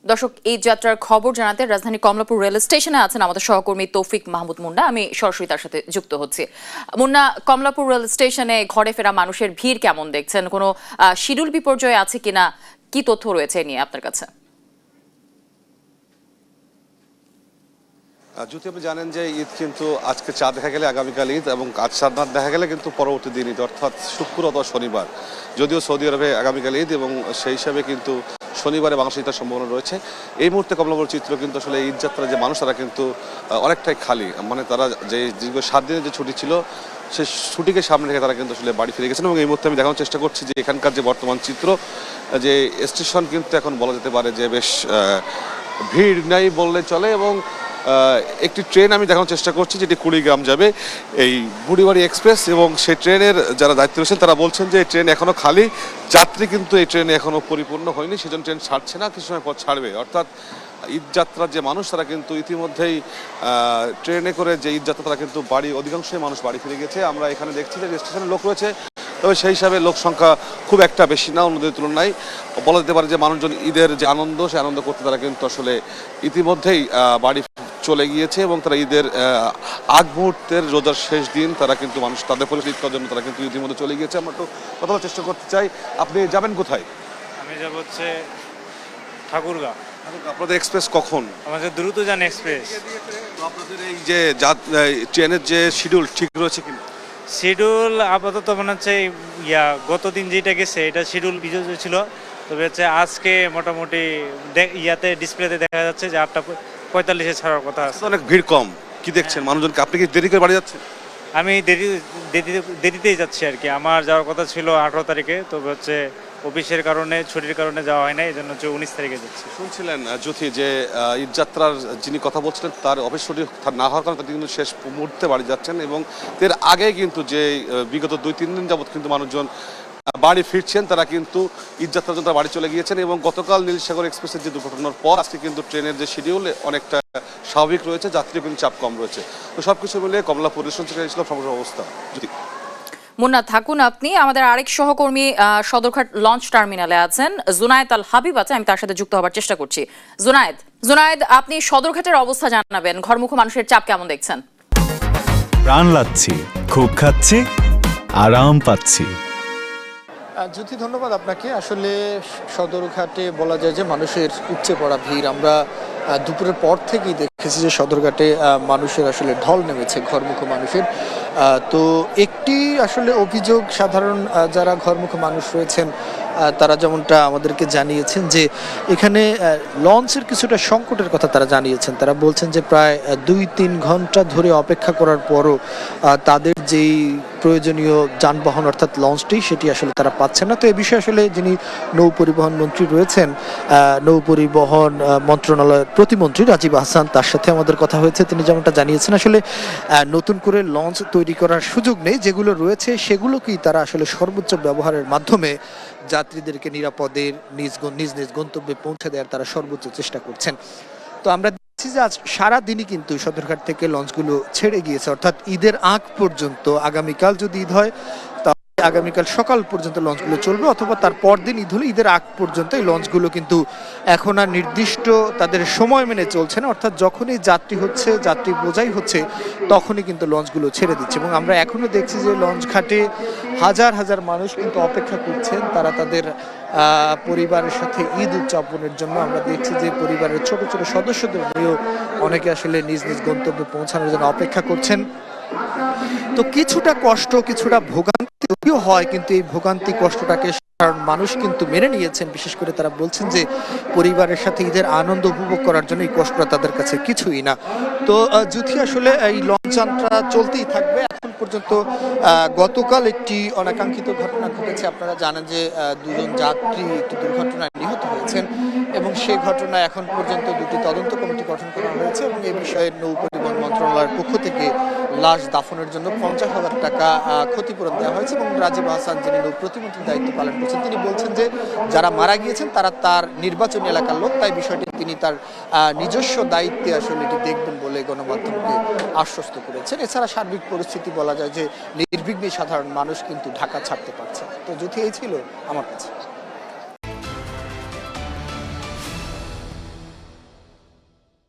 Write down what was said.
দর্শক, এই যাত্রার খবর জানাতে রাজধানী কমলাপুর রেল স্টেশনে আছেন আমাদের সহকর্মী তৌফিক মাহমুদ মুন্না। আমি সরাসরি তার সাথে যুক্ত হচ্ছি। মুন্না, কমলাপুর রেল স্টেশনে ঘরে ফেরা মানুষের ভিড় কেমন দেখছেন? কোনো শিডিউল বিপর্যয় আছে কিনা, কি তথ্য রয়েছে নিয়ে আপনার কাছে? যদি আপনি জানেন যে ঈদ কিন্তু আজকে চাঁদ দেখা গেলে আগামীকাল ঈদ, এবং আজ চাঁদ না দেখা গেলে কিন্তু পরবর্তী দিন ঈদ, অর্থাৎ শুক্র অথবা শনিবার। যদিও সৌদি আরবে আগামীকাল ঈদ এবং সেই হিসাবে কিন্তু শনিবারে বাংলাদেশে ঈদের সম্ভাবনা রয়েছে। এই মুহূর্তে কমলাপুর চিত্র কিন্তু আসলে ঈদ যাত্রা যে মানুষ, তারা কিন্তু অনেকটাই খালি। মানে তারা যে দীর্ঘ 7 দিনের যে ছুটি ছিল, সেই ছুটিকে সামনে রেখে তারা কিন্তু আসলে বাড়ি ফিরে গেছেন। এবং এই মুহূর্তে আমি দেখানোর চেষ্টা করছি যে এখানকার যে বর্তমান চিত্র, যে স্টেশন কিন্তু এখন বলা যেতে পারে যে বেশ ভিড় নাই বললে চলে। এবং একটি ট্রেন আমি দেখানোর চেষ্টা করছি যেটি কুড়িগ্রাম যাবে, এই বুড়িবাড়ি এক্সপ্রেস। এবং সেই ট্রেনের যারা দায়িত্ব রয়েছেন তারা বলছেন যে এই ট্রেন এখনও খালি, যাত্রী কিন্তু এই ট্রেনে এখনও পরিপূর্ণ হয়নি, সেজন্য ট্রেন ছাড়ছে না, কিছু সময় পর ছাড়বে। অর্থাৎ ঈদ যাত্রার যে মানুষ, তারা কিন্তু ইতিমধ্যেই ট্রেনে করে যে ঈদ যাত্রা, তারা কিন্তু বাড়ি, অধিকাংশই মানুষ বাড়ি ফিরে গেছে। আমরা এখানে দেখছি যে স্টেশনে লোক রয়েছে, তবে সেই হিসাবে লোক সংখ্যা খুব একটা বেশি না অন্যদের তুলনায়। বলা যেতে পারে যে মানুষজন ঈদের যে আনন্দ, সেই আনন্দ করতে তারা কিন্তু আসলে ইতিমধ্যেই বাড়ি চলে গিয়েছে। এবং তারা ঈদের আগ মুহূর্তের রোজার শেষ দিন, তারা কিন্তু মানুষ তাদের পরিস্থিতি করার জন্য তারা কিন্তু ইতিমধ্যে চলে গিয়েছে। আমরা তো কথা বলার চেষ্টা করতে চাই, আপনি যাবেন কোথায়? আমি যাব হচ্ছে ঠাকুরগাঁও। আপনাদের এক্সপ্রেস কখন? আমাদের দ্রুতযান এক্সপ্রেস। তো আপনাদের এই যে ট্রেনের যে শিডিউল ঠিক রয়েছে কিনা? শিডিউল আপাতত মনে হচ্ছে গত দিন যেটা গেছে এটা শিডিউল বিজয় ছিল, তবে হচ্ছে আজকে মোটামুটি ডিসপ্লেতে দেখা যাচ্ছে যে 8:45-এ ছাড়ার কথা আছে। অনেক ভিড় কম, কি দেখছেন মানুষজনকে? আপনি কি দেরি করে বাড়ি যাচ্ছেন? আমি দেরিতেই যাচ্ছি আর কি। আমার যাওয়ার কথা ছিল 18 তারিখে, তবে হচ্ছে অফিসের কারণে, ছুটির কারণে যাওয়া হয় না, এই জন্য হচ্ছে 19 তারিখে যাচ্ছি। শুনছিলেন জ্যোতি যে ঈদ যাত্রার যিনি কথা বলছিলেন, তার অফিস ছুটি না হওয়ার কারণে তিনি কিন্তু শেষ মুহূর্তে বাড়ি যাচ্ছেন। এবং এর আগে কিন্তু যে বিগত 2-3 দিন যাবৎ কিন্তু মানুষজন বাড়ি ফিরছেন, তারা কিন্তু ঈদ যাত্রার জন্য বাড়ি চলে গিয়েছেন। এবং গতকাল নীলসাগর এক্সপ্রেসের যে দুর্ঘটনার পর আজকে কিন্তু ট্রেনের যে শিডিউল অনেকটা স্বাভাবিক রয়েছে, যাত্রীর কিন্তু চাপ কম রয়েছে। তো সবকিছু মিলিয়ে কমলাপুর রেশন থেকে ইসলাম সমস্যার অবস্থা। যদি মুন্না থাকুন আপনি, আমাদের আরেক সহকর্মী সদরঘাট লঞ্চ টার্মিনালে আছেন, জুনায়েদ আল হাবিব আছে, আমি তার সাথে যুক্ত হবার চেষ্টা করছি। জুনায়েদ, আপনি সদরঘাটের অবস্থা জানাবেন, ঘরমুখ মানুষের চাপ কেমন দেখছেন? প্রাণ লাগছি, খুব খাচ্ছি, আরাম পাচ্ছি। জ্যোতি, ধন্যবাদ আপনাকে। আসলে সদরঘাটে বলা যায় যে মানুষের উপচে পড়া ভিড়। আমরা দুপুরের পর থেকেই দেখেছি যে সদরঘাটে মানুষের আসলে ঢল নেমেছে, ঘরমুখ মানুষের। তো একটি আসলে অভিযোগ, সাধারণ যারা ঘরমুখ মানুষ রয়েছেন তারা যেমনটা আমাদেরকে জানিয়েছেন যে এখানে লঞ্চের কিছুটা সংকটের কথা তারা জানিয়েছেন। তারা বলছেন যে প্রায় 2-3 ঘন্টা ধরে অপেক্ষা করার পরও তাদের যেই প্রয়োজনীয় যানবাহন অর্থাৎ লঞ্চটি, সেটি আসলে তারা পাচ্ছেন না। তো এই বিষয়ে আসলে যিনি নৌ পরিবহন মন্ত্রী রয়েছেন, নৌ পরিবহন মন্ত্রণালয়ের প্রতিমন্ত্রী রাজীব আহসান, তার সাথে আমাদের কথা হয়েছে। তিনি যেমনটা জানিয়েছেন আসলে নতুন করে লঞ্চ তৈরি করার সুযোগ নেই, যেগুলো রয়েছে সেগুলোকেই তারা আসলে সর্বোচ্চ ব্যবহারের মাধ্যমে যাত্রীদেরকে নিরাপদে নিজ নিজ গন্তব্যে পৌঁছে দেওয়ার তারা সর্বোচ্চ চেষ্টা করছেন। তো আমরা দেখছি যে আজ সারাদিনই কিন্তু সদরঘাট থেকে লঞ্চগুলো ছেড়ে গিয়েছে, অর্থাৎ ঈদের আগ পর্যন্ত। আগামীকাল যদি ঈদ হয় তাহলে আগামীকাল সকাল পর্যন্ত লঞ্চগুলো চলবে, অথবা তার পরদিন ঈদ হলে ঈদের আগ পর্যন্ত এই লঞ্চগুলো কিন্তু এখন আর নির্দিষ্ট তাদের সময় মেনে চলছে না। অর্থাৎ যখনই যাত্রী হচ্ছে, যাত্রী বোঝাই হচ্ছে, তখনই কিন্তু লঞ্চগুলো ছেড়ে দিচ্ছে। এবং আমরা এখনো দেখছি যে লঞ্চ ঘাটে হাজার হাজার মানুষ কিন্তু অপেক্ষা করছেন, তারা তাদের পরিবারের সাথে ঈদ উদযাপনের জন্য। আমরা দেখছি যে পরিবারের ছোট ছোট সদস্যদের নিয়েও অনেকে আসলে নিজ নিজ গন্তব্যে পৌঁছানোর জন্য অপেক্ষা করছেন। তো কিছুটা কষ্ট, কিছুটা ভোগান্তি হয়, কিন্তু এই ভোগান্তি কষ্টটাকে সাধারণ মানুষ কিন্তু মেনে নিয়েছেন। বিশেষ করে তারা বলছেন যে পরিবারের সাথে ঈদের আনন্দ উপভোগ করার জন্য এই কষ্টটা তাদের কাছে কিছুই না। তো যদি আসলে এই লঞ্চ যাত্রা চলতেই থাকবে। এখন পর্যন্ত গতকাল একটি অনাকাঙ্ক্ষিত ঘটনা ঘটেছে। আপনারা জানেন যে 2 জন যাত্রী একটি দুর্ঘটনায় নিহত হয়েছেন, এবং সেই ঘটনায় এখন পর্যন্ত 2টি তদন্ত কমিটি গঠন করা হয়েছে। এবং এই বিষয়ে নৌ পরিবহন মন্ত্রণালয়ের পক্ষ থেকে লাশ দাফনের জন্য 50,000 টাকা ক্ষতিপূরণ দেওয়া হয়েছে। এবং রাজীব আহসান, যিনি নৌ প্রতিমন্ত্রীর দায়িত্ব পালন করছেন, তিনি বলছেন যে যারা মারা গিয়েছেন তারা তার নির্বাচনী এলাকার লোক, তাই বিষয়টি তিনি তার নিজস্ব দায়িত্বে আসলে এটি দেখবেন বলে গণমাধ্যমকে আশ্বস্ত করেছেন। এছাড়া সার্বিক পরিস্থিতি বলা যায় যে নির্বিঘ্নে সাধারণ মানুষ কিন্তু ঢাকা ছাড়তে পারছে। তো যদি এই ছিল আমার কাছে।